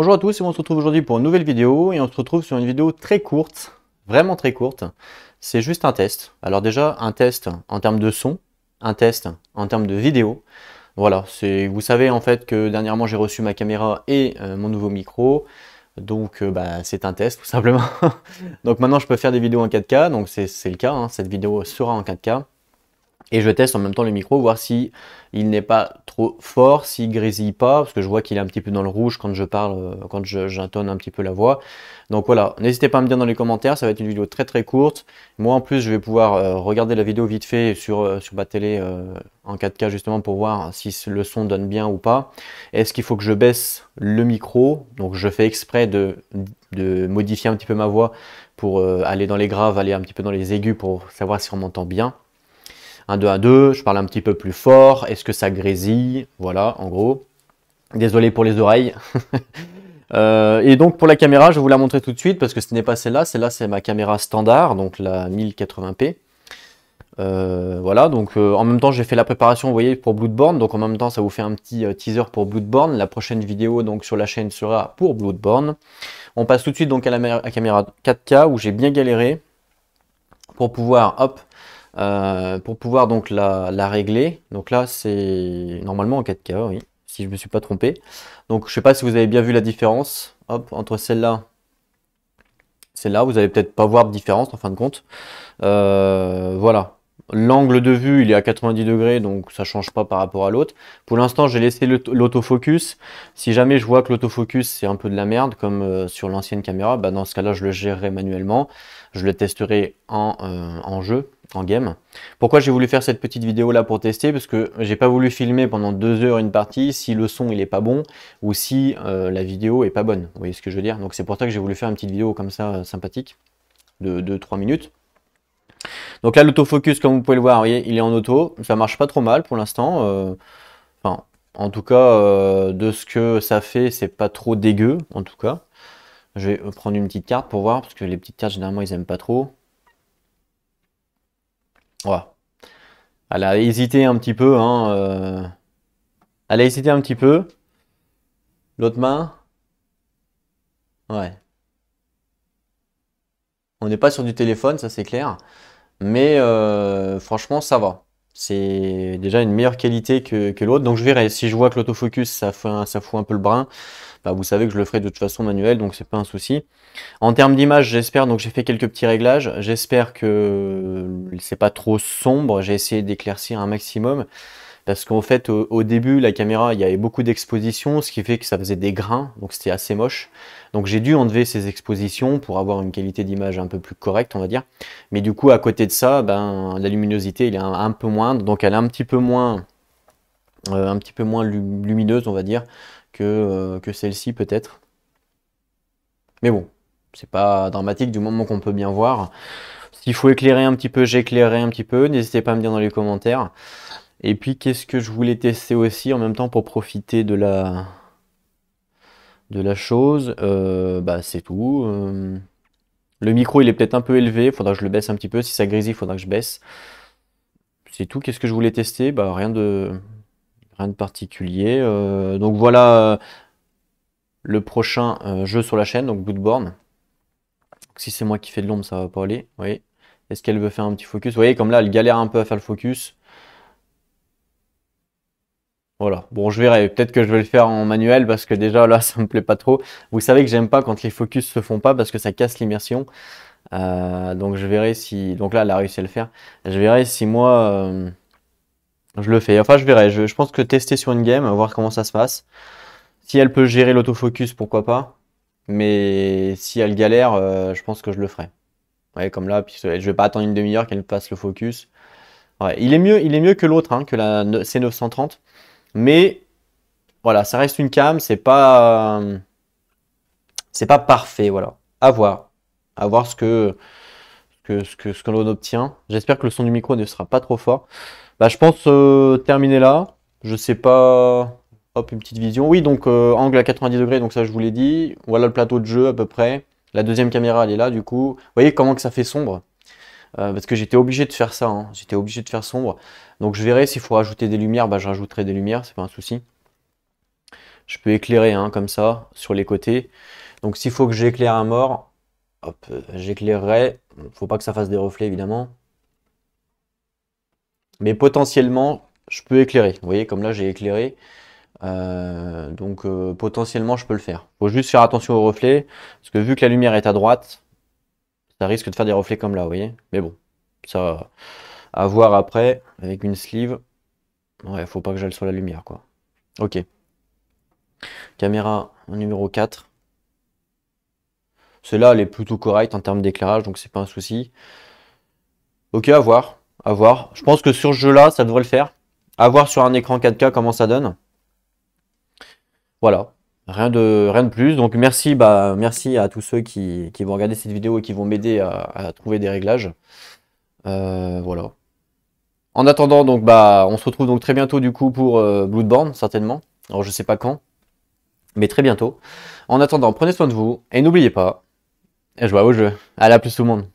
Bonjour à tous et on se retrouve aujourd'hui pour une nouvelle vidéo et on se retrouve sur une vidéo très courte, vraiment très courte. C'est juste un test. Alors déjà un test en termes de son, un test en termes de vidéo. Voilà, vous savez en fait que dernièrement j'ai reçu ma caméra et mon nouveau micro. Donc c'est un test tout simplement. Donc maintenant je peux faire des vidéos en 4K, donc c'est le cas, hein. Cette vidéo sera en 4K. Et je teste en même temps le micro, voir si il n'est pas trop fort, s'il grésille pas, parce que je vois qu'il est un petit peu dans le rouge quand je parle, quand j'intonne un petit peu la voix. Donc voilà, n'hésitez pas à me dire dans les commentaires, ça va être une vidéo très très courte. Moi en plus, je vais pouvoir regarder la vidéo vite fait sur ma télé en 4K justement pour voir si le son donne bien ou pas. Est-ce qu'il faut que je baisse le micro? Donc je fais exprès de modifier un petit peu ma voix pour aller dans les graves, aller un petit peu dans les aigus pour savoir si on m'entend bien. 1, 2, 1, 2, je parle un petit peu plus fort, est-ce que ça grésille? Voilà, en gros. Désolé pour les oreilles. Et donc pour la caméra, je vais vous la montrer tout de suite parce que ce n'est pas celle-là. Celle-là, c'est ma caméra standard, donc la 1080p. Voilà, donc en même temps, j'ai fait la préparation, vous voyez, pour Bloodborne. Donc en même temps, ça vous fait un petit teaser pour Bloodborne. La prochaine vidéo donc sur la chaîne sera pour Bloodborne. On passe tout de suite donc à la caméra 4K où j'ai bien galéré pour pouvoir, hop, pour pouvoir donc la régler. Donc là, c'est normalement en 4K, oui, si je ne me suis pas trompé. Donc je sais pas si vous avez bien vu la différence, hop, entre celle-là, vous allez peut-être pas voir de différence en fin de compte. Voilà. L'angle de vue, il est à 90 degrés, donc ça change pas par rapport à l'autre. Pour l'instant, j'ai laissé l'autofocus. Si jamais je vois que l'autofocus, c'est un peu de la merde, comme sur l'ancienne caméra, bah dans ce cas-là, je le gérerai manuellement. Je le testerai en jeu, en game. Pourquoi j'ai voulu faire cette petite vidéo là pour tester? Parce que j'ai pas voulu filmer pendant 2 heures une partie si le son il est pas bon ou si la vidéo est pas bonne. Vous voyez ce que je veux dire? Donc c'est pour ça que j'ai voulu faire une petite vidéo comme ça, sympathique, de 2-3 minutes. Donc là, l'autofocus, comme vous pouvez le voir, vous voyez, il est en auto. Ça marche pas trop mal pour l'instant. Enfin, en tout cas, de ce que ça fait, c'est pas trop dégueu, en tout cas. Je vais prendre une petite carte pour voir, parce que les petites cartes, généralement, ils aiment pas trop. Voilà. Elle a hésité un petit peu, hein. Elle a hésité un petit peu. L'autre main, ouais. On n'est pas sur du téléphone, ça c'est clair. Mais franchement, ça va. C'est déjà une meilleure qualité que l'autre. Donc je verrai. Si je vois que l'autofocus, ça fout un peu le brin, bah, vous savez que je le ferai de toute façon manuel, donc c'est pas un souci. En termes d'image, j'espère, donc j'ai fait quelques petits réglages. J'espère que c'est pas trop sombre. J'ai essayé d'éclaircir un maximum. Parce qu'en fait, au début, la caméra, il y avait beaucoup d'expositions, ce qui fait que ça faisait des grains, donc c'était assez moche. Donc j'ai dû enlever ces expositions pour avoir une qualité d'image un peu plus correcte, on va dire. Mais du coup, à côté de ça, ben, la luminosité, il est un peu moindre, donc elle est un petit peu moins lumineuse, on va dire, que celle-ci peut-être. Mais bon, c'est pas dramatique du moment qu'on peut bien voir. S'il faut éclairer un petit peu, j'éclairerai un petit peu. N'hésitez pas à me dire dans les commentaires. Et puis, qu'est-ce que je voulais tester aussi en même temps pour profiter de la chose? Bah, c'est tout. Le micro, il est peut-être un peu élevé. Il faudra que je le baisse un petit peu. Si ça grésille, il faudra que je baisse. C'est tout. Qu'est-ce que je voulais tester? Bah, rien de particulier. Donc voilà le prochain jeu sur la chaîne, donc Bloodborne. Si c'est moi qui fais de l'ombre, ça va pas aller. Vous voyez? Est-ce qu'elle veut faire un petit focus? Vous voyez, comme là, elle galère un peu à faire le focus. Voilà, bon je verrai, peut-être que je vais le faire en manuel parce que déjà là ça me plaît pas trop. Vous savez que j'aime pas quand les focus se font pas parce que ça casse l'immersion. Donc je verrai si... Donc là elle a réussi à le faire. Je verrai si moi je le fais. Enfin je verrai, je pense que tester sur une game, voir comment ça se passe. Si elle peut gérer l'autofocus, pourquoi pas. Mais si elle galère, je pense que je le ferai. Ouais, comme là, puis je vais pas attendre une demi-heure qu'elle passe le focus. Ouais, il est mieux que l'autre, hein, que la C930. Mais voilà, ça reste une cam, c'est pas parfait, voilà. À voir ce que l'on obtient. J'espère que le son du micro ne sera pas trop fort. Bah, je pense terminer là. Je sais pas. Hop, une petite vision. Oui, donc angle à 90 degrés, donc ça je vous l'ai dit. Voilà le plateau de jeu à peu près. La deuxième caméra, elle est là du coup. Vous voyez comment que ça fait sombre? Parce que j'étais obligé de faire ça, hein. J'étais obligé de faire sombre. Donc je verrai s'il faut rajouter des lumières, bah, je rajouterai des lumières, c'est pas un souci. Je peux éclairer hein, comme ça sur les côtés. Donc s'il faut que j'éclaire un mort, hop, j'éclairerai. Faut pas que ça fasse des reflets évidemment. Mais potentiellement, je peux éclairer. Vous voyez, comme là j'ai éclairé. Donc potentiellement je peux le faire. Faut juste faire attention aux reflets. Parce que vu que la lumière est à droite, ça risque de faire des reflets comme là, vous voyez. Mais bon, ça à voir après avec une sleeve. Ouais, faut pas que j'aille sur la lumière quoi. Ok. Caméra numéro 4. Celle-là, elle est plutôt correcte en termes d'éclairage, donc c'est pas un souci. Ok, à voir. À voir. Je pense que sur ce jeu-là, ça devrait le faire. À voir sur un écran 4K comment ça donne. Voilà. Rien de plus. Donc merci à tous ceux qui vont regarder cette vidéo et qui vont m'aider à trouver des réglages. Voilà. En attendant, donc on se retrouve donc très bientôt du coup pour Bloodborne, certainement. Alors je sais pas quand, mais très bientôt. En attendant, prenez soin de vous et n'oubliez pas, et jouez au jeu. Allez, à plus tout le monde.